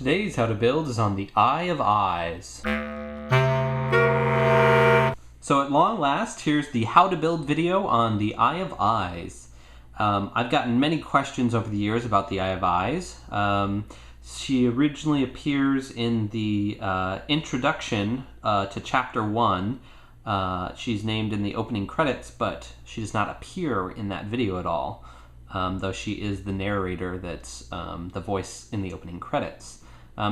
Today's how to build is on the Eye of Eyes. So at long last, here's the how to build video on the Eye of Eyes. I've gotten many questions over the years about the Eye of Eyes. She originally appears in the introduction to Chapter 1. She's named in the opening credits, but she does not appear in that video at all, though she is the narrator that's the voice in the opening credits.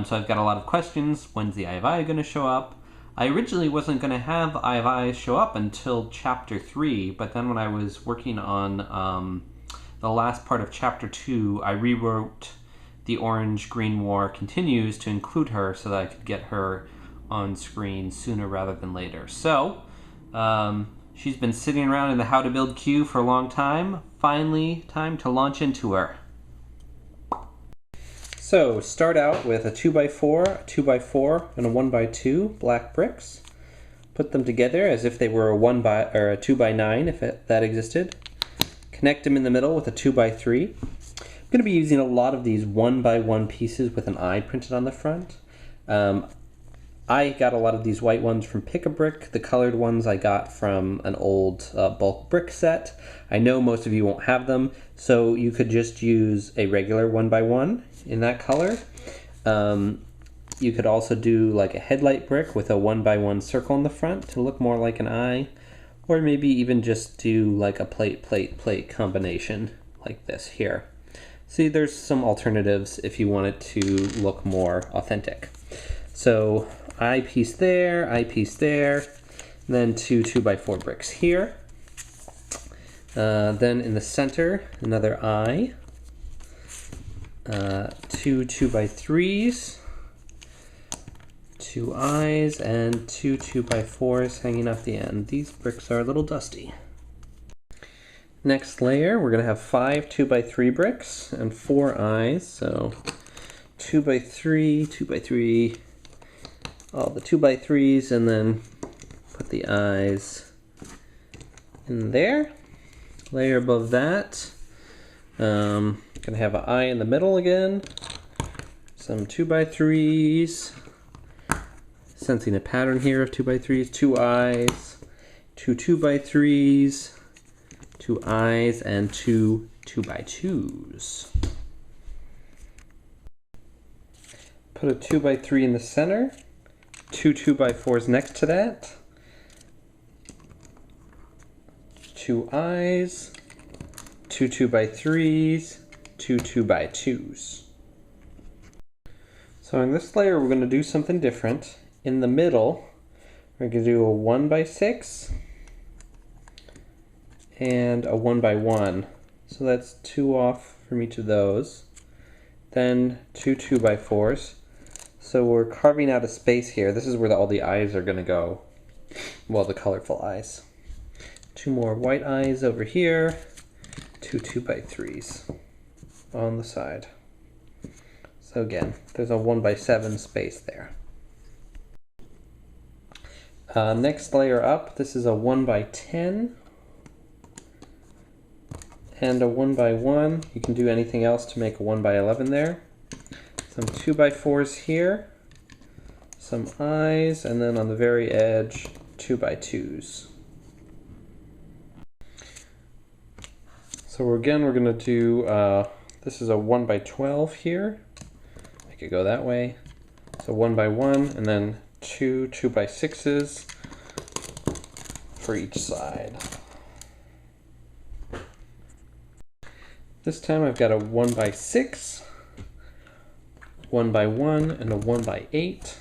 So I've got a lot of questions. When's the Eye of Eye going to show up? I originally wasn't going to have Eye of Eye show up until Chapter 3, but then when I was working on the last part of Chapter 2, I rewrote the Orange-Green War Continues to include her so that I could get her on screen sooner rather than later. So, she's been sitting around in the How to Build queue for a long time. Finally, time to launch into her. So, start out with a 2x4, a 2x4, and a 1x2 black bricks. Put them together as if they were a 2x9 if that existed. Connect them in the middle with a 2x3. I'm going to be using a lot of these 1x1 pieces with an eye printed on the front. I got a lot of these white ones from Pick-a-Brick. The colored ones I got from an old bulk brick set. I know most of you won't have them, so you could just use a regular 1x1 in that color. You could also do like a headlight brick with a 1x1 circle in the front to look more like an eye, or maybe even just do like a plate combination like this here. See, there's some alternatives if you want it to look more authentic. So eyepiece there, and then two 2x4 bricks here. Then in the center, another eye. Two 2x3s, two eyes, and two 2x4s hanging off the end. These bricks are a little dusty. Next layer, we're going to have 5 2x3 bricks and 4 eyes. So 2x3, 2x3, all the 2x3s, and then put the eyes in there. Layer above that, gonna have an eye in the middle again. Some 2x3s. Sensing a pattern here of 2x3s, 2 eyes, 2 2x3s, 2 eyes, and 2 2x2s. Put a 2x3 in the center, 2 2x4s next to that, 2 eyes, 2 2x3s, 2 2x2s. So in this layer we're going to do something different. In the middle we're going to do a 1x6 and a 1x1. So that's 2 off from each of those. Then 2 2x4s. So we're carving out a space here. This is where all the eyes are going to go. Well, the colorful eyes. 2 more white eyes over here. 2 2x3s on the side. So again, there's a 1x7 space there. Next layer up, this is a 1x10 and a 1x1. You can do anything else to make a 1x11 there. Some 2x4s here, some eyes, and then on the very edge, 2x2s. So we're going to do, this is a 1x12 here. Make it go that way. So 1x1, and then 2 2x6s for each side. This time I've got a 1x6, 1x1, and a 1x8.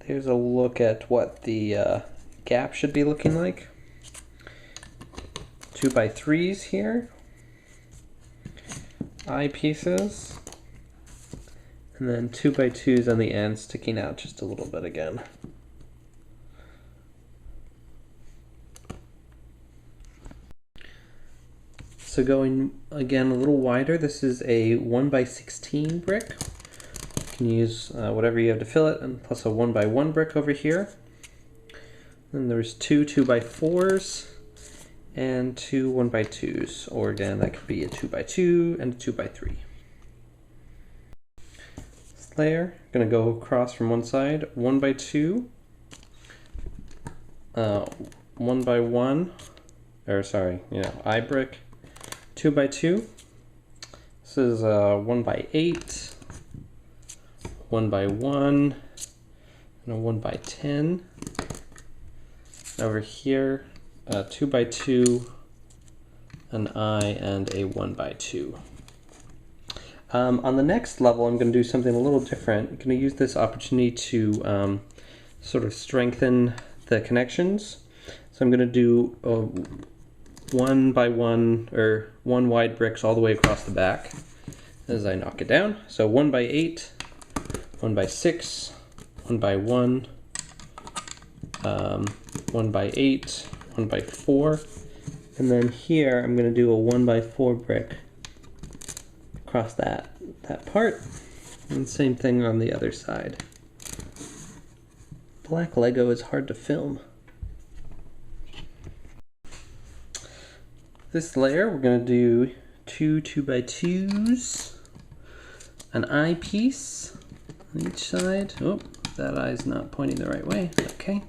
There's a look at what the gap should be looking like. 2x3s here, eye pieces, and then 2x2s on the end sticking out just a little bit again. So going again a little wider, this is a 1x16 brick. You can use whatever you have to fill it, and plus a 1x1 brick over here. Then there's 2 2x4s and 2 1x2s, or again that could be a 2x2 and a 2x3. layer. Going to go across from one side, 1 by 2, 1 by 1, or sorry, I brick, 2 by 2. This is 1 by 8, 1 by 1, and a 1 by 10. Over here, 2 by 2, an I, and a 1 by 2. On the next level, I'm going to do something a little different. I'm going to use this opportunity to sort of strengthen the connections. So I'm going to do 1 by 1, or 1 wide bricks all the way across the back as I knock it down. So 1 by 8, 1 by 6, 1 by 1, 1 by 8, 1 by 4, and then here I'm going to do a 1 by 4 brick across that part, and same thing on the other side. Black Lego is hard to film. This layer we're going to do 2 2x2s, an eye piece on each side. Oh, that eye's not pointing the right way. Okay.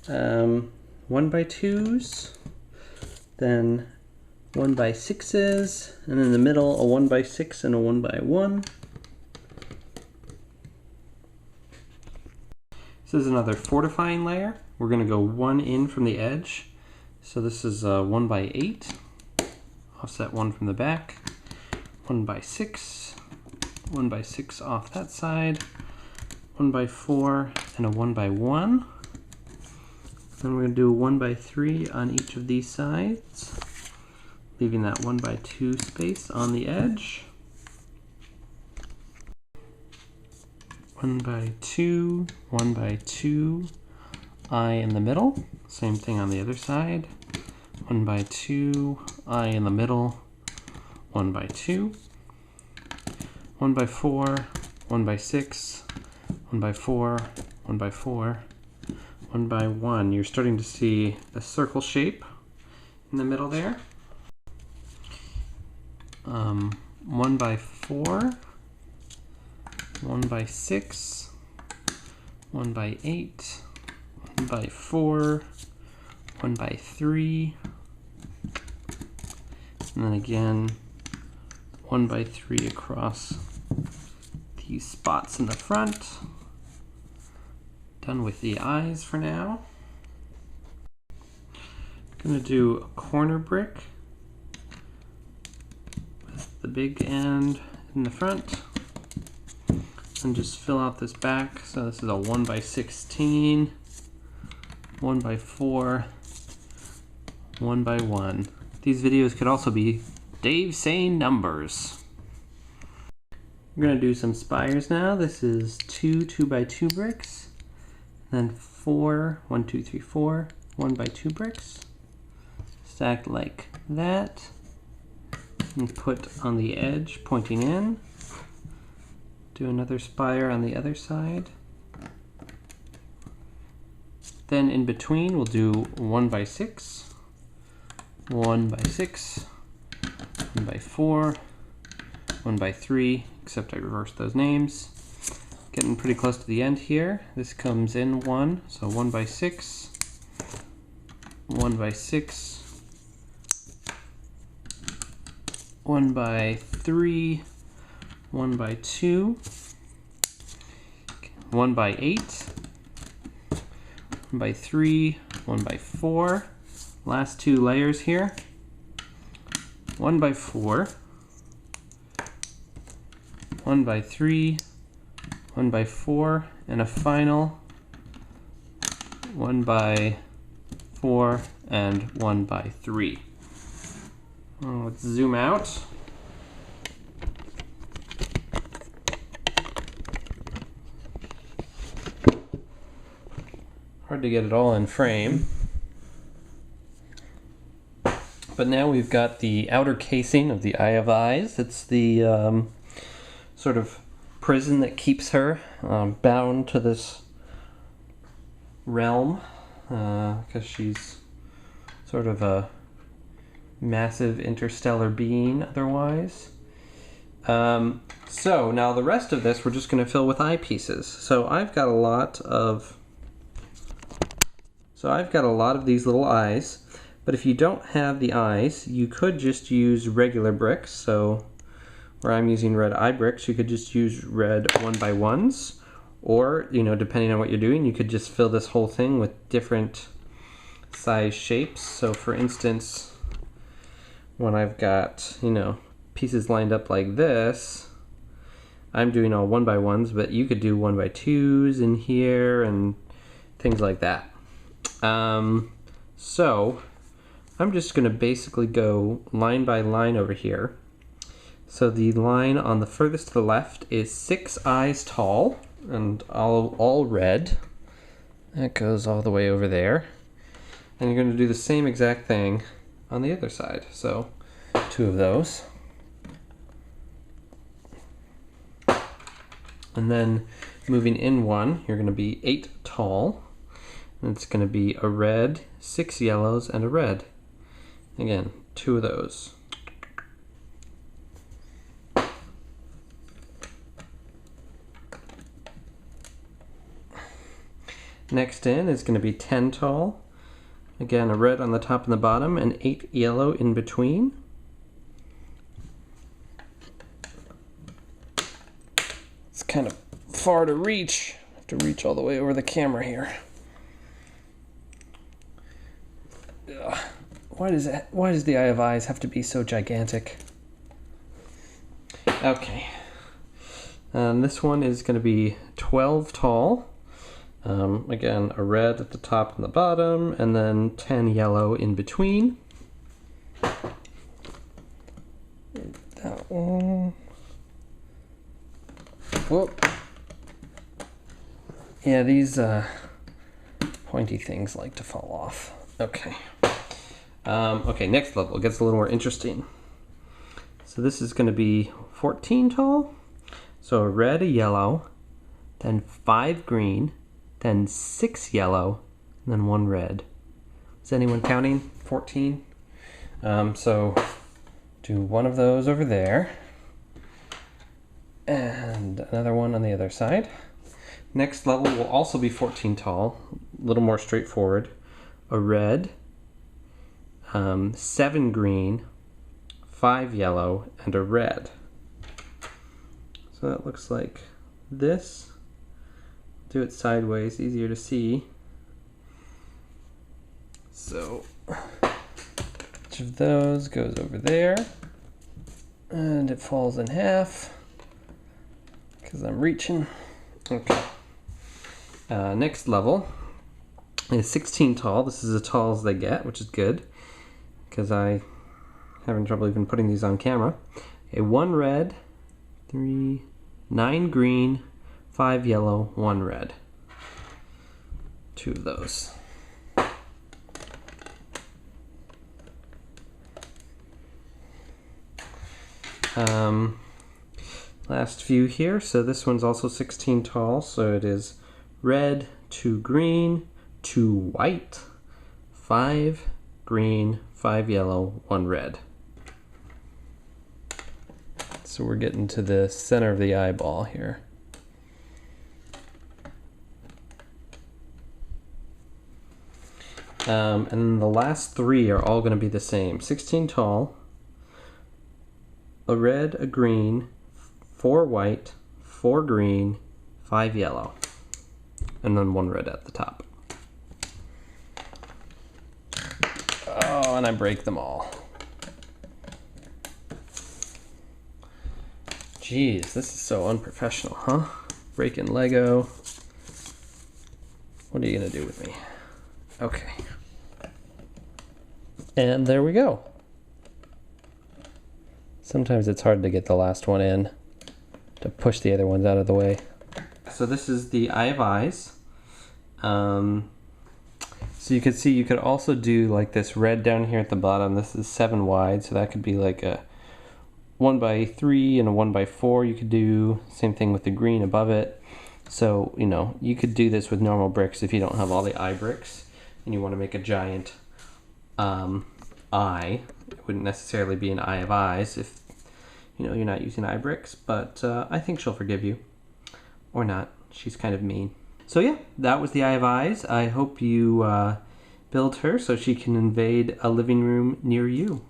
1 by 2s, then 1 by 6s, and in the middle a 1 by 6 and a 1 by 1. This is another fortifying layer. We're going to go 1 in from the edge. So this is 1 by 8, offset 1 from the back, 1 by 6, 1 by 6 off that side, 1 by 4, and a 1 by 1. Then we're going to do a 1 by 3 on each of these sides, leaving that 1 by 2 space on the edge. 1 by 2, 1 by 2, I in the middle. Same thing on the other side. 1 by 2, I in the middle, 1 by 2. 1 by 4, 1 by 6, 1 by 4, 1 by 4, 1 by 1. You're starting to see a circle shape in the middle there. 1 by 4, 1 by 6, 1 by 8, 1 by 4, 1 by 3, and then again 1 by 3 across these spots in the front. Done with the eyes for now. I'm going to do a corner brick with the big end in the front, and just fill out this back. So this is a 1 by 16, 1 by 4, 1 by 1. These videos could also be Dave saying numbers. We're going to do some spires now. This is 2 2 by 2 bricks, then 4 1 2 3 4 1 by 2 bricks, stacked like that, and put on the edge pointing in. Do another spire on the other side. Then in between we'll do 1 by 6, 1 by 6, 1 by 4, 1 by 3, except I reversed those names. Getting pretty close to the end here. This comes in 1, so 1 by 6, 1 by 6, 1 by 3, 1 by 2, 1 by 8, 1 by 3, 1 by 4. Last 2 layers here. 1 by 4, 1 by 3, 1 by 4, and a final 1 by 4 and 1 by 3. Let's zoom out. Hard to get it all in frame. But now we've got the outer casing of the Eye of Eyes. It's the sort of prison that keeps her bound to this realm, because she's sort of a massive interstellar being otherwise. So now the rest of this we're just going to fill with eye pieces. So I've got a lot of these little eyes, but if you don't have the eyes, you could just use regular bricks. So where I'm using red eye bricks, you could just use red 1x1s, or, you know, depending on what you're doing, you could just fill this whole thing with different size shapes. So for instance, when I've got, you know, pieces lined up like this, I'm doing all 1x1s, but you could do 1x2s in here and things like that. So I'm just going to basically go line by line over here. So the line on the furthest to the left is 6 eyes tall and all red. That goes all the way over there. And you're going to do the same exact thing on the other side. So 2 of those. And then moving in 1, you're going to be 8 tall. And it's going to be a red, 6 yellows, and a red. Again, 2 of those. Next in is going to be 10 tall. Again, a red on the top and the bottom, and 8 yellow in between. It's kind of far to reach. I have to reach all the way over the camera here. Ugh. Why does the Eye of Eyes have to be so gigantic? Okay. This one is going to be 12 tall. Again, a red at the top and the bottom, and then 10 yellow in between. That one. Whoop. Yeah, these pointy things like to fall off. Okay. Okay, next level gets a little more interesting. So this is going to be 14 tall. So a red, a yellow, then 5 green, then 6 yellow, and then 1 red. Is anyone counting? 14? So do 1 of those over there, and another one on the other side. Next level will also be 14 tall, a little more straightforward. A red, 7 green, 5 yellow, and a red. So that looks like this. Do it sideways, easier to see. So each of those goes over there, and it falls in half because I'm reaching. Okay. Next level is 16 tall. This is as tall as they get, which is good because I having trouble even putting these on camera. A 1 red, 3, 9 green, 5 yellow, 1 red. 2 of those. Last few here. So this one's also 16 tall. So it is red, 2 green, 2 white, 5 green, 5 yellow, 1 red. So we're getting to the center of the eyeball here. And then the last 3 are all going to be the same. 16 tall, a red, a green, 4 white, 4 green, 5 yellow, and then 1 red at the top. Oh, and I break them all. Jeez, this is so unprofessional, huh? Breaking Lego. What are you gonna do with me? Okay. And there we go. Sometimes it's hard to get the last one in, to push the other ones out of the way. So this is the Eye of Eyes. So you could see you could also do like this red down here at the bottom. This is 7 wide, so that could be like a 1x3 and a 1x4. You could do same thing with the green above it. So, you know, you could do this with normal bricks if you don't have all the eye bricks and you want to make a giant eye. It wouldn't necessarily be an Eye of Eyes if you know, you're not using iBricks, but I think she'll forgive you. Or not. She's kind of mean. So yeah, that was the Eye of Eyes. I hope you build her so she can invade a living room near you.